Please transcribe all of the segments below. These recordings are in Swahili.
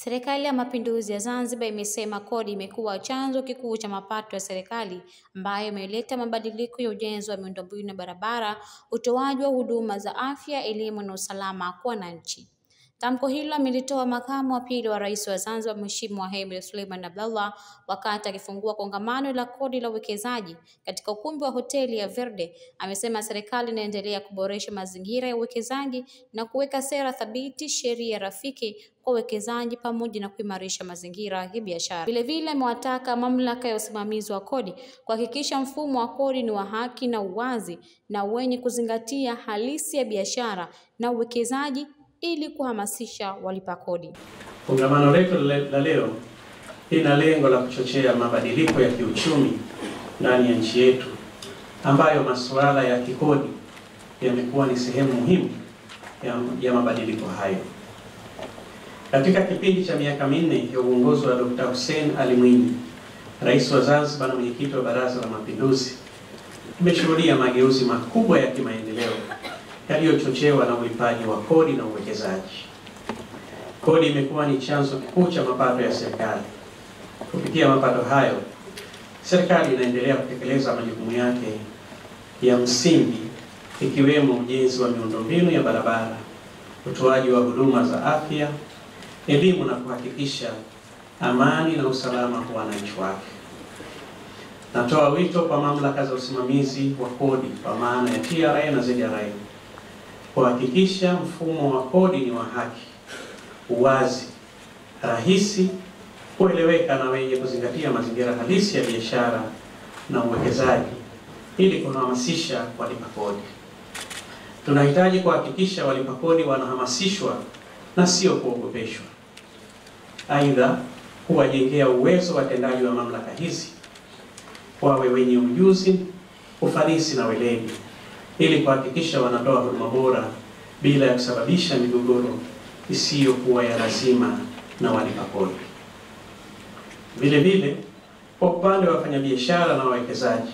Serikali ya Mapinduzi ya Zanzibar imesema kodi imekuwa chanzo kikuu cha mapato ya serikali ambayo imeleta mabadiliko ya ujenzi wa miundombinu ya barabara, utoaji wa huduma za afya, elimu na usalama kwa wananchi. Tamko hilo amelitoa makamu wa pili wa rais wa Zanzibar Mheshimiwa Hemed Suleiman Abdallah wakati akifungua kongamano la kodi la uwekezaji katika ukumbi wa hoteli ya Verde. Amesema serikali inaendelea kuboresha mazingira ya uwekezaji na kuweka sera thabiti, sheria rafiki kwa uwekezaji pamoja na kuimarisha mazingira ya biashara. Vilevile amewataka mamlaka ya usimamizi wa kodi kuhakikisha mfumo wa kodi ni wa haki na uwazi na wenye kuzingatia halisi ya biashara na uwekezaji ili kuhamasisha walipa kodi. Kongamano letu la leo lina lengo la kuchochea mabadiliko ya kiuchumi ndani ya nchi yetu, ambayo masuala ya kikodi yamekuwa ni sehemu muhimu ya mabadiliko hayo. Katika kipindi cha miaka minne ya uongozi wa Dr. Hussein Ali Mwinyi, rais wa Zanzibar na mwenyekiti wa Baraza la Mapinduzi, tumeshuhudia mageuzi makubwa ya kimaendeleo yaliyochochewa na ulipaji wa kodi na uwekezaji. Kodi imekuwa ni chanzo kikuu cha mapato ya serikali. Kupitia mapato hayo, serikali inaendelea kutekeleza majukumu yake ya msingi, ikiwemo ujenzi wa miundombinu ya barabara, utoaji wa huduma za afya, elimu na kuhakikisha amani na usalama kwa wananchi wake. Natoa wito kwa mamlaka za usimamizi wa kodi kwa maana ya TRA na ZRA kuhakikisha mfumo wa kodi ni wa haki, uwazi, rahisi kueleweka na wenye kuzingatia mazingira halisi ya biashara na uwekezaji ili kuhamasisha walipa kodi. Tunahitaji kuhakikisha walipa kodi wanahamasishwa na sio kuogopeshwa. Aidha, kuwajengea uwezo watendaji wa mamlaka hizi wawe wenye ujuzi, ufanisi na weledi ili kuhakikisha wanatoa huduma bora bila ya kusababisha migogoro isiyokuwa ya lazima na walipa kodi. Vile vile, kwa upande wa wafanyabiashara na wawekezaji,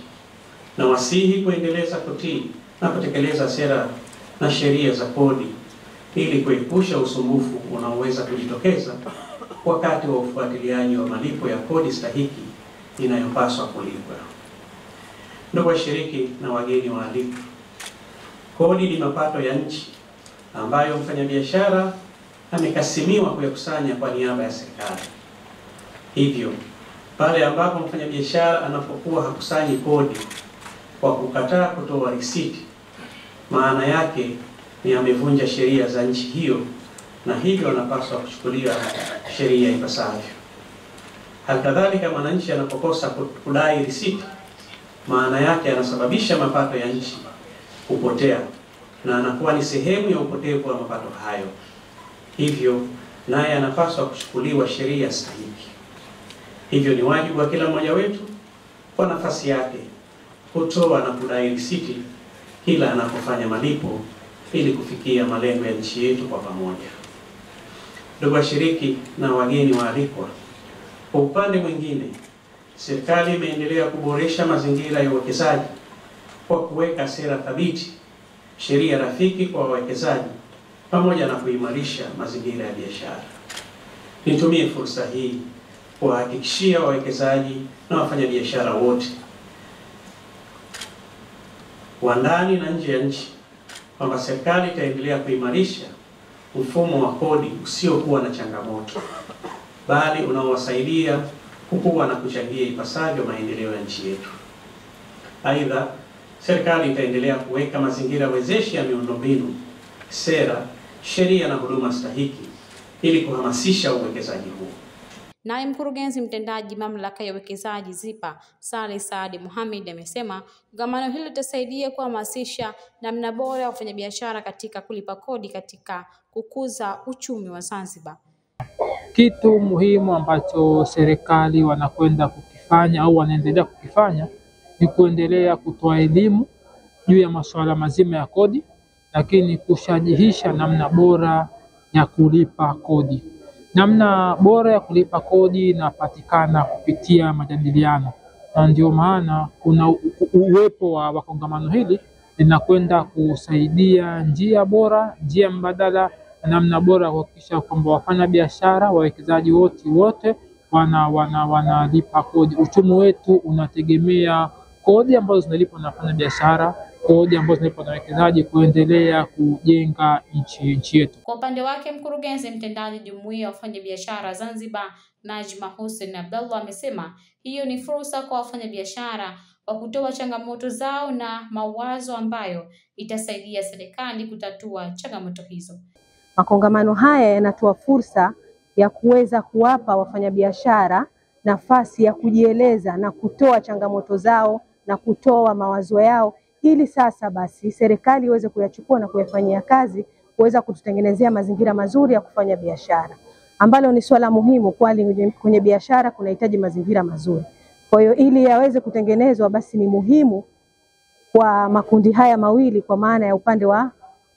na wasihi kuendeleza kutii na kutekeleza sera na sheria za kodi ili kuepusha usumbufu unaoweza kujitokeza wakati wa ufuatiliaji wa malipo ya kodi stahiki inayopaswa kulipwa. Ndugu washiriki na wageni waalikwa, kodi ni mapato ya nchi ambayo mfanyabiashara amekasimiwa kuyakusanya kwa niaba ya serikali. Hivyo, pale ambapo mfanyabiashara anapokuwa hakusanyi kodi kwa kukataa kutoa risiti, maana yake ni amevunja sheria za nchi hiyo, na hivyo anapaswa kuchukuliwa sheria ipasavyo. Halikadhalika, mwananchi anapokosa kudai risiti, maana yake anasababisha mapato ya nchi kupotea na anakuwa ni sehemu ya upotevu wa mapato hayo. Hivyo naye anapaswa kuchukuliwa sheria stahiki. Hivyo ni wajibu wa kila mmoja wetu kwa nafasi yake kutoa na kudai risiti kila anapofanya malipo ili kufikia malengo ya nchi yetu kwa pamoja. Ndugu washiriki na wageni waalikwa, kwa upande mwingine, serikali imeendelea kuboresha mazingira ya uwekezaji kwa kuweka sera thabiti, sheria rafiki kwa wawekezaji pamoja na kuimarisha mazingira ya biashara. Nitumie fursa hii kuwahakikishia wawekezaji na wafanyabiashara wote wa ndani na nje ya nchi kwamba serikali itaendelea kuimarisha mfumo wa kodi usiokuwa na changamoto, bali unaowasaidia kukua na kuchangia ipasavyo maendeleo ya nchi yetu. Aidha, serikali itaendelea kuweka mazingira wezeshi ya miundombinu, sera, sheria na huduma stahiki ili kuhamasisha uwekezaji huo. Naye mkurugenzi mtendaji mamlaka ya uwekezaji ZIPA, Saleh Saadi Mohamed, amesema kongamano hilo litasaidia kuhamasisha namna bora ya wafanyabiashara katika kulipa kodi katika kukuza uchumi wa Zanzibar. Kitu muhimu ambacho serikali wanakwenda kukifanya au wanaendelea kukifanya ni kuendelea kutoa elimu juu ya masuala mazima ya kodi, lakini kushajihisha namna bora ya kulipa kodi. Namna bora ya kulipa kodi inapatikana kupitia majadiliano, na ndio maana kuna uwepo wa kongamano hili linakwenda kusaidia njia bora, njia mbadala namna bora ya kuhakikisha kwamba wafanya biashara, wawekezaji wote wanalipa kodi. Uchumi wetu unategemea kodi ambazo zinalipwa na wafanya biashara, kodi ambazo zinalipwa na wawekezaji kuendelea kujenga nchi yetu. Kwa upande wake, mkurugenzi mtendaji Jumuiya ya Wafanyabiashara Zanzibar, Najma Hussein Abdallah, amesema hiyo ni fursa kwa wafanyabiashara wa kutoa changamoto zao na mawazo ambayo itasaidia serikali kutatua changamoto hizo. Makongamano haya yanatoa fursa ya kuweza kuwapa wafanyabiashara nafasi ya kujieleza na kutoa changamoto zao na kutoa mawazo yao, ili sasa basi serikali iweze kuyachukua na kuyafanyia kazi, kuweza kututengenezea mazingira mazuri ya kufanya biashara, ambalo ni swala muhimu, kwani kwenye biashara kunahitaji mazingira mazuri. Kwa hiyo ili yaweze kutengenezwa, basi ni muhimu kwa makundi haya mawili, kwa maana ya upande wa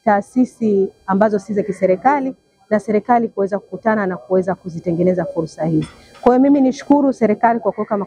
taasisi ambazo si za kiserikali na serikali, kuweza kukutana na kuweza kuzitengeneza fursa hizi. Kwa hiyo mimi nishukuru serikali kwa kuweka